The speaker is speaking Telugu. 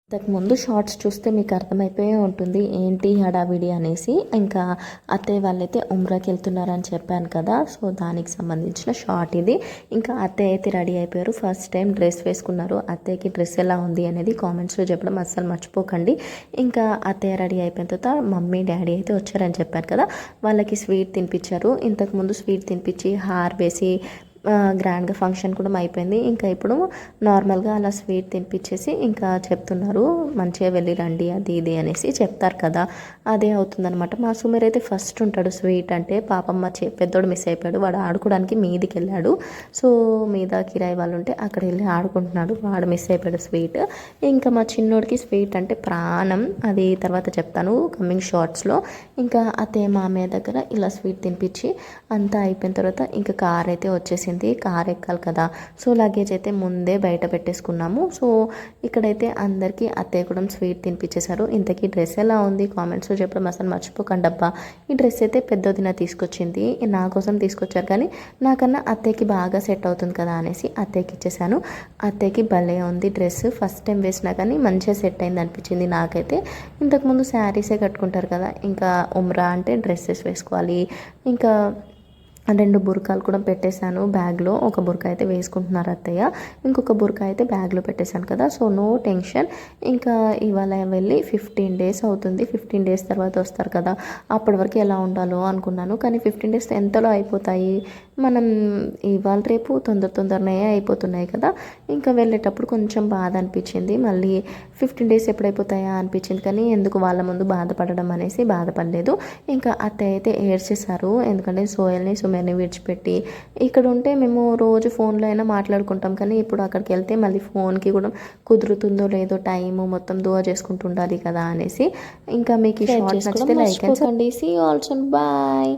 ఇంతకుముందు షార్ట్స్ చూస్తే మీకు అర్థమైపోయే ఉంటుంది ఏంటి హడావిడి అనేసి. ఇంకా అత్తయ్య వాళ్ళైతే ఉమ్రాకి వెళ్తున్నారని చెప్పాను కదా, సో దానికి సంబంధించిన షార్ట్ ఇది. ఇంకా అత్తయ్య అయితే రెడీ అయిపోయారు, ఫస్ట్ టైం డ్రెస్ వేసుకున్నారు. అత్తయ్యకి డ్రెస్ ఎలా ఉంది అనేది కామెంట్స్లో చెప్పడం అస్సలు మర్చిపోకండి. ఇంకా అత్తయ్య రెడీ అయిపోయిన తర్వాత మమ్మీ డాడీ అయితే వచ్చారని చెప్పాను కదా, వాళ్ళకి స్వీట్ తినిపించారు. ఇంతకుముందు స్వీట్ తినిపించి హార్ వేసి గ్రాండ్గా ఫంక్షన్ కూడా అయిపోయింది. ఇంకా ఇప్పుడు నార్మల్గా అలా స్వీట్ తినిపించేసి ఇంకా చెప్తున్నారు మంచిగా వెళ్ళి రండి అది ఇది అనేసి చెప్తారు కదా, అదే అవుతుందనమాట. మా సుమీర్ అయితే ఫస్ట్ ఉంటాడు స్వీట్ అంటే. పాపం మా పెద్దోడు మిస్ అయిపోయాడు, వాడు ఆడుకోవడానికి మీదికి వెళ్ళాడు. సో మీద కిరాయి వాళ్ళు ఉంటే అక్కడ వెళ్ళి ఆడుకుంటున్నాడు, వాడు మిస్ అయిపోయాడు స్వీట్. ఇంకా మా చిన్నోడికి స్వీట్ అంటే ప్రాణం, అది తర్వాత చెప్తాను కమింగ్ షార్ట్స్లో. ఇంకా అత్తయ్య మామయ్య దగ్గర ఇలా స్వీట్ తినిపించి అంతా అయిపోయిన తర్వాత ఇంకా కార్ అయితే వచ్చేసి కార్ ఎక్కాలి కదా, సో లగేజ్ అయితే ముందే బయట పెట్టేసుకున్నాము. సో ఇక్కడైతే అందరికీ అత్తయ్య కూడా స్వీట్ తినిపించేశారు. ఇంతకీ డ్రెస్ ఎలా ఉంది కామెంట్స్లో చెప్పడం అసలు మర్చిపోకండి అబ్బా. ఈ డ్రెస్ అయితే పెద్దదిన తీసుకొచ్చింది, నా కోసం తీసుకొచ్చారు కానీ నాకన్నా అత్తయ్యకి బాగా సెట్ అవుతుంది కదా అనేసి అత్తయ్యకి ఇచ్చేసాను. అత్తయ్యకి భలే ఉంది డ్రెస్, ఫస్ట్ టైం వేసినా కానీ మంచిగా సెట్ అయింది అనిపించింది నాకైతే. ఇంతకుముందు శారీసే కట్టుకుంటారు కదా, ఇంకా ఉమ్రా అంటే డ్రెస్సెస్ వేసుకోవాలి. ఇంకా 2 బుర్కాలు కూడా పెట్టేశాను బ్యాగ్లో. ఒక బుర్కా అయితే వేసుకుంటున్నారు అత్తయ్య, ఇంకొక బుర్కా అయితే బ్యాగ్లో పెట్టేశాను కదా, సో నో టెన్షన్. ఇంకా ఇవాళ వెళ్ళి 15 డేస్ అవుతుంది, 15 డేస్ తర్వాత వస్తారు కదా, అప్పటి వరకు ఎలా ఉండాలో అనుకున్నాను. కానీ 15 డేస్ ఎంతలో అయిపోతాయి, మనం ఇవాళ రేపు తొందరనే అయిపోతున్నాయి కదా. ఇంకా వెళ్ళేటప్పుడు కొంచెం బాధ అనిపించింది, మళ్ళీ 15 డేస్ ఎప్పుడైపోతాయా అనిపించింది. కానీ ఎందుకు వాళ్ళ ముందు బాధపడడం అనేసి బాధపడలేదు. ఇంకా అత్తయ్య అయితే ఏడ్చేశారు, ఎందుకంటే సుమేర్ని విడిచిపెట్టి. ఇక్కడ ఉంటే మేము రోజు ఫోన్లో అయినా మాట్లాడుకుంటాం, కానీ ఇప్పుడు అక్కడికి వెళ్తే మళ్ళీ ఫోన్కి కూడా కుదురుతుందో లేదో టైము మొత్తం దువా చేసుకుంటూ ఉండాలి కదా అనేసి. ఇంకా మీకు ఈ షార్ట్ నచ్చితే like and see you also, bye.